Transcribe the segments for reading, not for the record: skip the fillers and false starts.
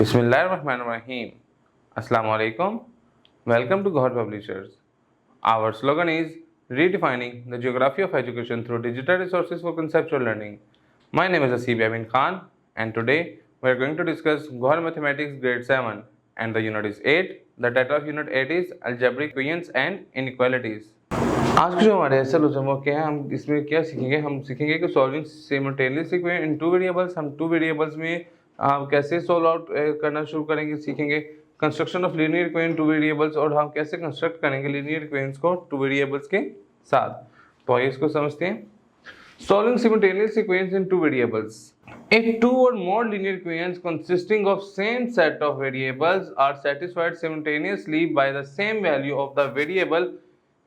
Bismillahirrahmanirrahim. Assalamu alaikum. Welcome to Gohar Publishers. Our slogan is redefining the geography of education through digital resources for conceptual learning. My name is Asib Amin Khan and today we are going to discuss Gohar Mathematics Grade 7 and the unit is 8. The title of unit 8 is Algebraic Equations and Inequalities. आज का जो हमारे SL वो क्या है, हम इसमें क्या सीखेंगे, हम सीखेंगे कि solving simultaneous equation in two variables. हम टू वेरिएबल्स में कैसे सॉल्व आउट करना शुरू करेंगे, सीखेंगे construction of linear equation two variables और हम कैसे कंस्ट्रक्ट करेंगे लीनियर इक्वेशंस को टू वेरिएबल्स के साथ। तो आइए इसको समझते हैं। Solving simultaneous equations in two variables. If two or more linear equations consisting of same set of variables are satisfied simultaneously by the same value of the variable,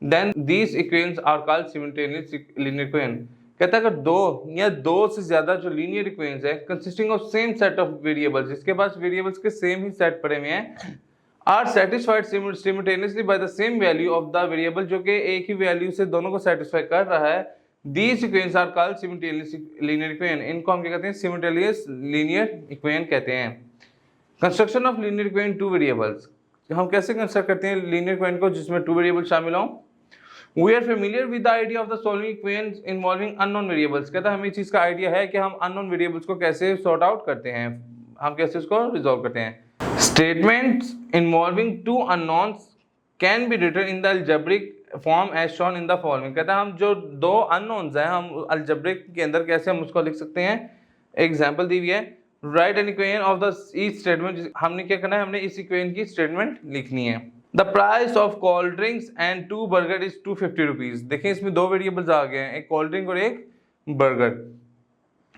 then these equations are called simultaneous linear equation. कहता है अगर दो या दो से ज्यादा जो linear equations है consisting of same set of variables, जिसके पास वेरिएबल्स के सेम ही सेट पड़े हुए हैं, are satisfied simultaneously by the same value of the variable, जो कि एक ही वैल्यू से दोनों को सेटिस्फाई कर रहा है, these equations are called simultaneous linear equation. इनको हम क्या कहते हैं, simultaneous linear equation कहते हैं। Construction of linear equation two variables, हम कैसे कंस्ट्रक्ट करते हैं लीनियर इक्वेशन को जिसमें टू वेरिएबल शामिल हों। We are familiar with the idea of the solving equations involving unknown variables. कहता है हमें इस चीज का आइडिया है कि हम unknown variables को कैसे सॉर्ट आउट करते हैं, हम कैसे उसको रिजॉल्व करते हैं। Statements involving two unknowns can be written in the algebraic form as shown in the following. कहता है हम जो दो unknowns हैं हम algebraic के अंदर कैसे हम उसको लिख सकते हैं। एग्जाम्पल दी हुई है, right an equation of the each statement. हमने क्या करना है, हमने इस इक्वेशन की स्टेटमेंट लिखनी है। The price of cold drinks and two burger is 250 rupees. देखिए इसमें दो वेरिएबल्स आ गए हैं, एक कोल्ड ड्रिंक और एक burger.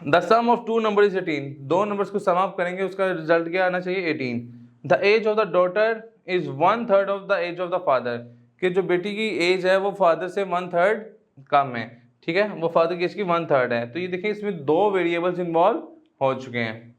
The sum of two number is 18। दो नंबर्स को सम अप करेंगे, उसका रिजल्ट क्या आना चाहिए, 18। The age of the daughter is 1/3 of the age of the father. कि जो बेटी की एज है वो फादर से 1/3 कम है, ठीक है, वो फादर की एज की 1/3 है। तो ये देखें इसमें दो वेरिएबल्स इन्वॉल्व हो चुके हैं।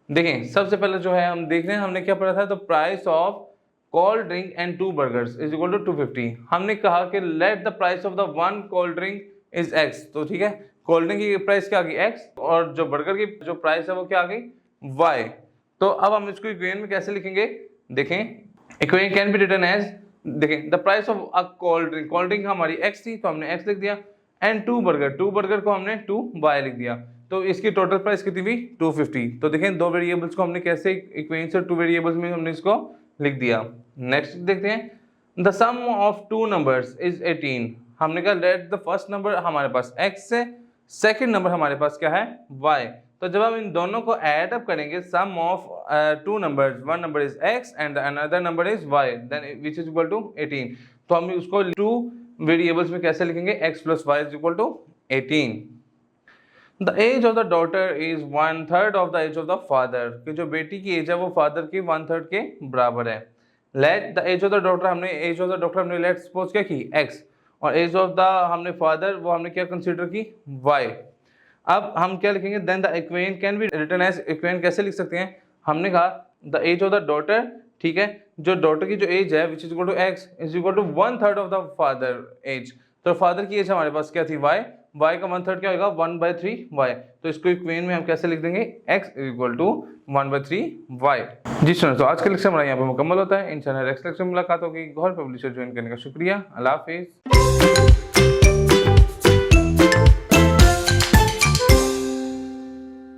देखें सबसे पहले जो है हम देख रहे हैं, हमने क्या पढ़ा था, तो price of cold drink and two burgers is equal to 250। हमने कहा कि let the price of the one cold drink is x। तो ठीक है, कोल्ड ड्रिंक की प्राइस क्या आ गई x और जो बर्गर की जो प्राइस है वो क्या आ गई y। तो अब हम इसको इक्वेशन में कैसे लिखेंगे, देखें equation can be written as, देखें the price of a cold drink हमारी x थी तो हमने x लिख दिया, एंड टू बर्गर को हमने 2y लिख दिया। तो इसकी टोटल प्राइस कितनी हुई 250। तो देखें दो वेरिएबल्स को हमने कैसे इक्वेशन से टू वेरिएबल्स में हमने इसको लिख दिया। नेक्स्ट देखते हैं, the sum of two numbers is 18। हमने कहा लेट द फर्स्ट नंबर हमारे पास x है, सेकंड नंबर हमारे पास क्या है y। तो जब हम इन दोनों को ऐड अप करेंगे, sum of two numbers, one number is x and another number is y, then which is equal to 18। तो हम उसको टू वेरिएबल्स में कैसे लिखेंगे, x + y is equal to 18। The age of the daughter is 1/3 of the age of the father. कि जो बेटी की एज है वो फादर की 1/3 के बराबर है। Let the age of the daughter, हमने एज ऑफ द डॉटर हमने लेट सपोज क्या की x, और एज ऑफ द हमने फादर वो हमने क्या कंसीडर की y। अब हम क्या लिखेंगे, then the equation can be written as, equation कैसे लिख सकते हैं, हमने कहा the age of the daughter, ठीक है, जो डॉटर की जो एज है which is equal to x is equal to 1/3 of the father age. तो फादर की एज हमारे पास क्या थी y का 1/3 क्या होगा 1/3y। तो इसको इक्वेशन में हम कैसे लिख देंगे, x इक्वल टू 1/3y। जी सुनो, तो आज का लेक्चर हमारा यहाँ पे मुकम्मल होता है। इंशाल्लाह नेक्स्ट लेक्चर में मुलाकात होगी। गौहर पब्लिशर ज्वाइन करने का शुक्रिया। अल्लाह हाफिज।